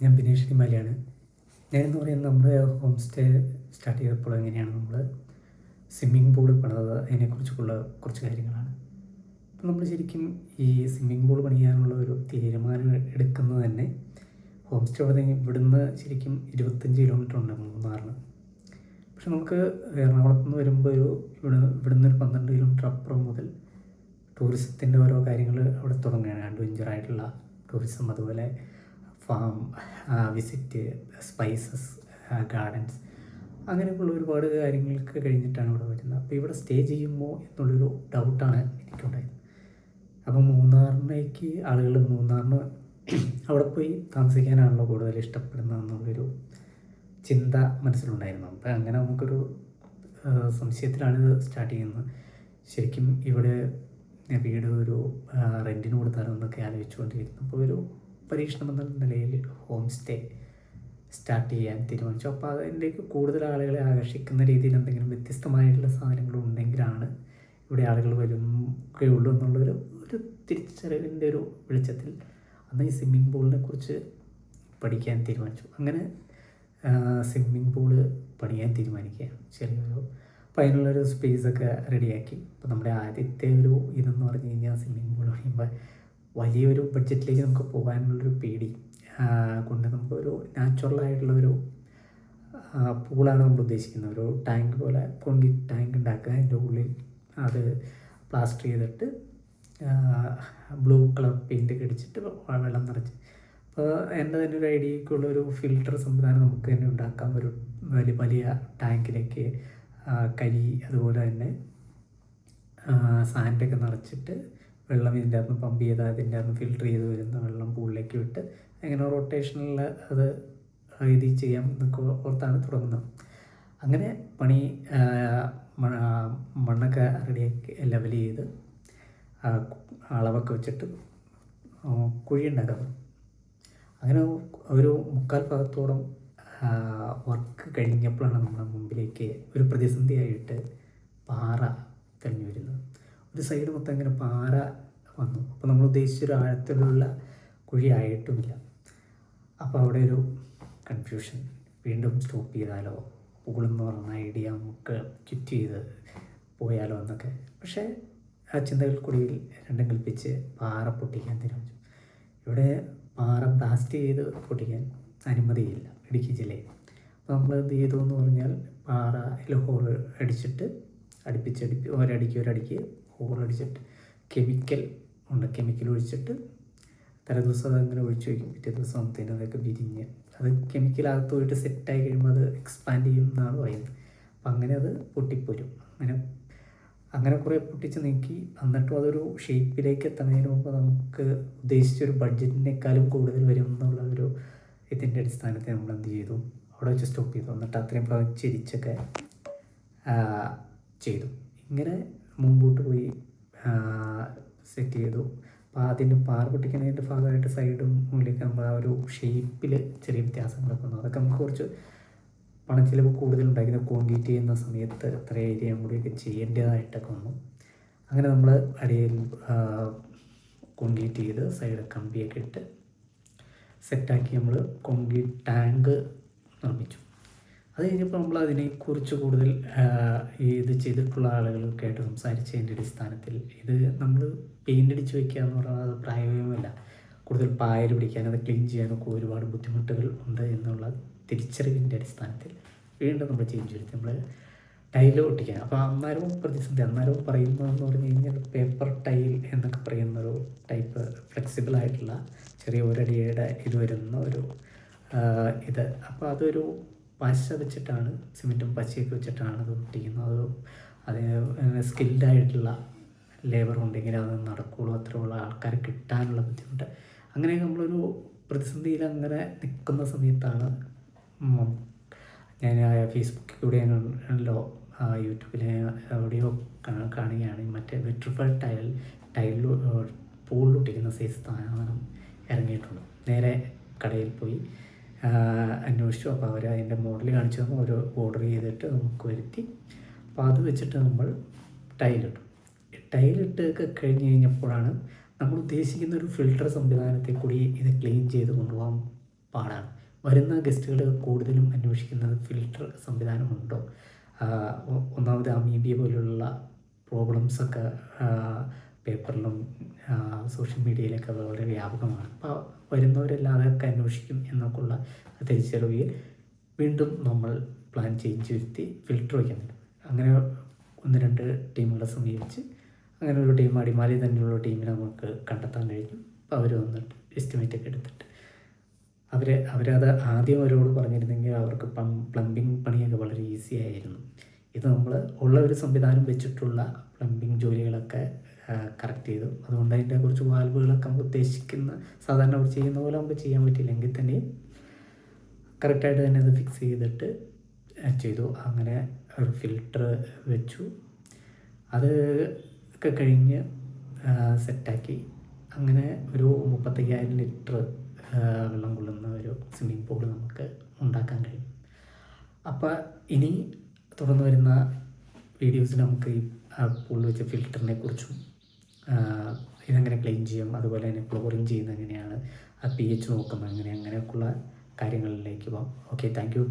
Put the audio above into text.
ഞാൻ ബിനേഷ് ഹിമാലയാണ്. ഞാനെന്ന് പറയുന്നത് നമ്മുടെ ഹോം സ്റ്റേ സ്റ്റാർട്ട് ചെയ്തപ്പോൾ എങ്ങനെയാണ് നമ്മൾ സ്വിമ്മിംഗ് പൂൾ പണിതത് അതിനെക്കുറിച്ചുള്ള കുറച്ച് കാര്യങ്ങളാണ്. അപ്പം നമ്മൾ ശരിക്കും ഈ സ്വിമ്മിംഗ് പൂൾ പണിയാനുള്ള ഒരു തീരുമാനം എടുക്കുന്നത് തന്നെ ഹോം സ്റ്റേ ഇവിടുന്ന് ശരിക്കും 25 കിലോമീറ്റർ ഉണ്ട് മൂന്നാറിന്. പക്ഷെ നമുക്ക് എറണാകുളത്ത് നിന്ന് വരുമ്പോൾ ഇവിടുന്ന് ഒരു 12 കിലോമീറ്റർ അപ്പുറം മുതൽ ടൂറിസത്തിൻ്റെ ഓരോ കാര്യങ്ങൾ അവിടെ തുടങ്ങുകയാണ്. അഡ്വഞ്ചറായിട്ടുള്ള ടൂറിസം, അതുപോലെ ഫാം വിസിറ്റ്, സ്പൈസസ് ഗാർഡൻസ്, അങ്ങനെയൊക്കെയുള്ള ഒരുപാട് കാര്യങ്ങൾക്ക് കഴിഞ്ഞിട്ടാണ് ഇവിടെ വരുന്നത്. അപ്പോൾ ഇവിടെ സ്റ്റേ ചെയ്യുമോ എന്നുള്ളൊരു ഡൗട്ടാണ് എനിക്കുണ്ടായത്. അപ്പോൾ മൂന്നാറിലേക്ക് മൂന്നാറിന് അവിടെ പോയി താമസിക്കാനാണല്ലോ കൂടുതൽ ഇഷ്ടപ്പെടുന്നതെന്നുള്ളൊരു ചിന്ത മനസ്സിലുണ്ടായിരുന്നു. അപ്പോൾ അങ്ങനെ നമുക്കൊരു സംശയത്തിലാണിത് സ്റ്റാർട്ട് ചെയ്യുന്നത്. ശരിക്കും ഇവിടെ വീട് ഒരു റെൻറ്റിന് കൊടുത്താലോ എന്നൊക്കെ ആലോചിച്ചുകൊണ്ടിരിക്കുന്നപ്പോൾ ഒരു പരീക്ഷണം എന്ന നിലയിൽ ഹോം സ്റ്റേ സ്റ്റാർട്ട് ചെയ്യാൻ തീരുമാനിച്ചു. അപ്പോൾ അതിലേക്ക് കൂടുതൽ ആളുകളെ ആകർഷിക്കുന്ന രീതിയിൽ എന്തെങ്കിലും വ്യത്യസ്തമായിട്ടുള്ള സാധനങ്ങളുണ്ടെങ്കിലാണ് ഇവിടെ ആളുകൾ വരുകയുള്ളൂ എന്നുള്ളൊരു തിരിച്ചറിവിൻ്റെ ഒരു വെളിച്ചത്തിൽ അന്ന് ഈ സ്വിമ്മിംഗ് പൂളിനെ കുറിച്ച് പഠിക്കാൻ തീരുമാനിച്ചു. അങ്ങനെ സ്വിമ്മിംഗ് പൂള് പണിയാൻ തീരുമാനിക്കുക ചെറിയൊരു. അപ്പോൾ അതിനുള്ളൊരു സ്പേസൊക്കെ റെഡിയാക്കി. അപ്പോൾ നമ്മുടെ ആദ്യത്തെ ഒരു ഇതെന്ന് പറഞ്ഞു കഴിഞ്ഞാൽ സ്വിമ്മിംഗ് പൂൾ പണിയുമ്പോൾ വലിയൊരു ബഡ്ജറ്റിലേക്ക് നമുക്ക് പോകാനുള്ളൊരു പേടി കൊണ്ട് നമുക്കൊരു നാച്ചുറലായിട്ടുള്ളൊരു പൂളാണ് നമ്മൾ ഉദ്ദേശിക്കുന്നത്. ഒരു ടാങ്ക് പോലെ കോൺക്രീറ്റ് ടാങ്ക് ഉണ്ടാക്കുക, അതിൻ്റെ ഉള്ളിൽ അത് പ്ലാസ്റ്റർ ചെയ്തിട്ട് ബ്ലൂ കളർ പെയിൻ്റ് ഒക്കെ അടിച്ചിട്ട് വെള്ളം നിറച്ച്. അപ്പോൾ എൻ്റെ തന്നെ ഒരു ഐഡിയക്കുള്ളൊരു ഫിൽട്ടർ സംവിധാനം നമുക്ക് തന്നെ ഉണ്ടാക്കാം. ഒരു വലിയ ടാങ്കിലേക്ക് കരി അതുപോലെ തന്നെ സാൻഡൊക്കെ നിറച്ചിട്ട് വെള്ളം ഇതിൻ്റെ അകത്ത് പമ്പ് ചെയ്ത് അതിൻ്റെ അകത്ത് ഫിൽട്ടർ ചെയ്ത് വരുന്ന വെള്ളം പൂളിലേക്ക് വിട്ട് അങ്ങനെ റൊട്ടേഷനിൽ അത് ഇത് ചെയ്യാം എന്നൊക്കെ ഓർത്താണ് തുടങ്ങുന്നത്. അങ്ങനെ പണി മണ്ണൊക്കെ റെഡിയാക്കി ലെവൽ ചെയ്ത് അളവൊക്കെ വെച്ചിട്ട് കുഴി ഉണ്ടാക്കാം. അങ്ങനെ ഒരു 3/4 ഭാഗത്തോളം വർക്ക് കഴിഞ്ഞപ്പോഴാണ് നമ്മുടെ മുമ്പിലേക്ക് ഒരു പ്രതിസന്ധിയായിട്ട് പാറ തെളിഞ്ഞു വരുന്നത്. ഒരു സൈഡ് മൊത്തം ഇങ്ങനെ പാറ വന്നു. അപ്പോൾ നമ്മൾ ഉദ്ദേശിച്ചൊരു ആഴത്തിലുള്ള കുഴി ആയിട്ടുമില്ല. അപ്പോൾ അവിടെ ഒരു കൺഫ്യൂഷൻ. വീണ്ടും സ്റ്റോപ്പ് ചെയ്താലോ, പൂളെന്ന് പറഞ്ഞ ഐഡിയ നമുക്ക് ക്വിറ്റ് ചെയ്ത് പോയാലോ എന്നൊക്കെ. പക്ഷേ ആ ചിന്തകൾക്കുള്ളിൽ രണ്ടും കൽപ്പിച്ച് പാറ പൊട്ടിക്കാൻ തീരുമാനിച്ചു. ഇവിടെ പാറ ബ്ലാസ്റ്റ് ചെയ്ത് പൊട്ടിക്കാൻ അനുമതിയില്ല ഇടുക്കി ജില്ലയിൽ. അപ്പോൾ നമ്മൾ എന്ത് ചെയ്തു എന്ന് പറഞ്ഞാൽ പാറയിൽ ഹോൾ അടിച്ചിട്ട് ഒരടിക്ക് ഹോൾ അടിച്ചിട്ട് കെമിക്കൽ ഒഴിച്ചിട്ട് തലേദിവസം അതങ്ങനെ ഒഴിച്ചു വയ്ക്കും. പിറ്റേ ദിവസം ആകുമ്പോഴത്തേനും അതൊക്കെ വിരിഞ്ഞ് അത് കെമിക്കലകത്ത് പോയിട്ട് സെറ്റായി കഴിയുമ്പോൾ അത് എക്സ്പാൻഡ് ചെയ്യും എന്നാണ് പറയുന്നത്. അപ്പം അങ്ങനെ അത് പൊട്ടിപ്പോരും. അങ്ങനെ കുറേ പൊട്ടിച്ച് നീക്കി എന്നിട്ടും അതൊരു ഷേപ്പിലേക്ക് എത്തുന്നതിന് മുമ്പ് നമുക്ക് ഉദ്ദേശിച്ചൊരു ബഡ്ജറ്റിനേക്കാളും കൂടുതൽ വരും എന്നുള്ള ഒരു ഇതിൻ്റെ അടിസ്ഥാനത്തിൽ നമ്മൾ എന്ത് ചെയ്തു, അവിടെ വെച്ച് സ്റ്റോപ്പ് ചെയ്തു. എന്നിട്ട് അത്രയും ഭാഗം ചിരിച്ചൊക്കെ ചെയ്തു. ഇങ്ങനെ മുമ്പോട്ട് പോയി സെറ്റ് ചെയ്തു. അപ്പോൾ അതിൻ്റെ പാറ പൊട്ടിക്കുന്നതിൻ്റെ ഭാഗമായിട്ട് സൈഡും മുന്നിലേക്ക് നമ്മൾ ആ ഒരു ഷേപ്പിൽ ചെറിയ വ്യത്യാസങ്ങളൊക്കെ വന്നു. അതൊക്കെ നമുക്ക് കുറച്ച് പണച്ചിലവ് കൂടുതലുണ്ടായിരുന്നു. കോൺക്രീറ്റ് ചെയ്യുന്ന സമയത്ത് എത്ര ഏരിയ കൂടിയൊക്കെ ചെയ്യേണ്ടതായിട്ടൊക്കെ വന്നു. അങ്ങനെ നമ്മൾ അടിയിൽ കോൺക്രീറ്റ് ചെയ്ത് സൈഡ് കമ്പിയൊക്കെ ഇട്ട് സെറ്റാക്കി നമ്മൾ കോൺക്രീറ്റ് ടാങ്ക് നിർമ്മിച്ചു. അത് കഴിഞ്ഞപ്പോൾ നമ്മൾ അതിനെക്കുറിച്ച് കൂടുതൽ ഇത് ചെയ്തിട്ടുള്ള ആളുകളൊക്കെ ആയിട്ട് സംസാരിച്ചതിൻ്റെ അടിസ്ഥാനത്തിൽ ഇത് നമ്മൾ പെയിൻ്റ് അടിച്ച് വയ്ക്കുക എന്ന് പറഞ്ഞാൽ അത് പ്രായോഗികമല്ല. കൂടുതൽ പായൽ പിടിക്കാൻ അത് ക്ലീൻ ചെയ്യാനൊക്കെ ഒരുപാട് ബുദ്ധിമുട്ടുകൾ ഉണ്ട് എന്നുള്ള തിരിച്ചറിവിൻ്റെ അടിസ്ഥാനത്തിൽ വീണ്ടും നമ്മൾ ചേഞ്ച് വരുത്തി. നമ്മൾ ടൈൽ ഒട്ടിക്കാൻ. അപ്പോൾ അന്നേരവും പ്രതിസന്ധി. അന്നേരവും പറയുന്നതെന്ന് പറഞ്ഞു കഴിഞ്ഞാൽ പേപ്പർ ടൈൽ എന്നൊക്കെ പറയുന്നൊരു ടൈപ്പ് ഫ്ലെക്സിബിളായിട്ടുള്ള ചെറിയ ഒരടിയുടെ ഇത് വരുന്ന ഒരു ഇത്. അപ്പോൾ അതൊരു പശ വെച്ചിട്ടാണ്, സിമെൻറ്റും പശയൊക്കെ വെച്ചിട്ടാണ് അത് ഒട്ടിക്കുന്നത്. അതിന് സ്കിൽഡായിട്ടുള്ള ലേബർ ഉണ്ടെങ്കിൽ അത് നടക്കുകയുള്ളൂ. അത്രയുള്ള ആൾക്കാരെ കിട്ടാനുള്ള ബുദ്ധിമുട്ട്. അങ്ങനെ നമ്മളൊരു പ്രതിസന്ധിയിൽ അങ്ങനെ നിൽക്കുന്ന സമയത്താണ് ഞാൻ ഫേസ്ബുക്കിൽ കൂടെ ആണല്ലോ യൂട്യൂബിൽ എവിടെയോ കാണുകയാണ് മറ്റേ വിട്രിഫൈഡ് ടൈലിൽ പൂളിലൊട്ടിക്കുന്ന സൈസ് സാധനം ഇറങ്ങിയിട്ടുണ്ട്. നേരെ കടയിൽ പോയി അന്വേഷിച്ചു. അപ്പോൾ അവർ അതിൻ്റെ മോഡൽ കാണിച്ചു തന്നു. ഒരു ഓർഡർ ചെയ്തിട്ട് നമുക്ക് വരുത്തി. അപ്പോൾ അത് വെച്ചിട്ട് നമ്മൾ ടൈലിട്ടൊക്കെ കഴിഞ്ഞ് കഴിഞ്ഞപ്പോഴാണ് നമ്മൾ ഉദ്ദേശിക്കുന്ന ഒരു ഫിൽട്ടർ സംവിധാനത്തെ കൂടി ഇത് ക്ലീൻ ചെയ്ത് കൊണ്ടുപോകാൻ പാടാണ്. വരുന്ന ഗസ്റ്റുകൾ കൂടുതലും അന്വേഷിക്കുന്നത് ഫിൽട്ടർ സംവിധാനമുണ്ടോ. ഒന്നാമത് അമീബിയ പോലുള്ള പ്രോബ്ലംസൊക്കെ പേപ്പറിലും സോഷ്യൽ മീഡിയയിലൊക്കെ വളരെ വ്യാപകമാണ്. അപ്പോൾ വരുന്നവരെല്ലാം അതൊക്കെ അന്വേഷിക്കും എന്നൊക്കെയുള്ള തിരിച്ചറിവിൽ വീണ്ടും നമ്മൾ പ്ലാൻ ചേഞ്ച് വരുത്തി ഫിൽട്ടർ വയ്ക്കുന്നുണ്ട്. അങ്ങനെ 1-2 ടീമുകളെ സമീപിച്ച് അങ്ങനെ ഒരു ടീം അടിമാലി തന്നെയുള്ള ടീമിനെ നമുക്ക് കണ്ടെത്താൻ കഴിഞ്ഞു. അപ്പോൾ അവർ വന്നിട്ട് എസ്റ്റിമേറ്റൊക്കെ എടുത്തിട്ട് അവരത് ആദ്യം അവരോട് പറഞ്ഞിരുന്നെങ്കിൽ അവർക്ക് പ്ലംബിംഗ് പണിയൊക്കെ വളരെ ഈസി ആയിരുന്നു. ഇത് നമ്മൾ ഉള്ള ഒരു സംവിധാനം വെച്ചിട്ടുള്ള പ്ലംബിംഗ് ജോലികളൊക്കെ കറക്റ്റ് ചെയ്തു. അതുകൊണ്ട് അതിൻ്റെ കുറച്ച് വാൽവുകളൊക്കെ നമ്മൾ ഉദ്ദേശിക്കുന്ന സാധാരണ അവർ ചെയ്യുന്ന പോലെ നമുക്ക് ചെയ്യാൻ പറ്റിയില്ലെങ്കിൽ തന്നെയും കറക്റ്റായിട്ട് തന്നെ അത് ഫിക്സ് ചെയ്തിട്ട് ചെയ്തു. അങ്ങനെ ഒരു ഫിൽട്ടർ വെച്ചു. അത് ഒക്കെ കഴിഞ്ഞ് സെറ്റാക്കി. അങ്ങനെ ഒരു 35,000 ലിറ്റർ വെള്ളം കൊള്ളുന്ന ഒരു സ്വിമ്മിംഗ് പൂൾ നമുക്ക് ഉണ്ടാക്കാൻ കഴിയും. അപ്പോൾ ഇനി തുടർന്ന് വരുന്ന വീഡിയോസിൽ നമുക്ക് ഈ പൂളിൽ വെച്ച ഫിൽറ്ററിനെ കുറിച്ചും ഇതെങ്ങനെ ക്ലീൻ ചെയ്യും, അതുപോലെ തന്നെ ക്ലോറിൻ ചെയ്യുന്നത് എങ്ങനെയാണ്, pH നോക്കുന്നത് അങ്ങനെയൊക്കെയുള്ള കാര്യങ്ങളിലേക്ക് പോകാം. Okay, thank you.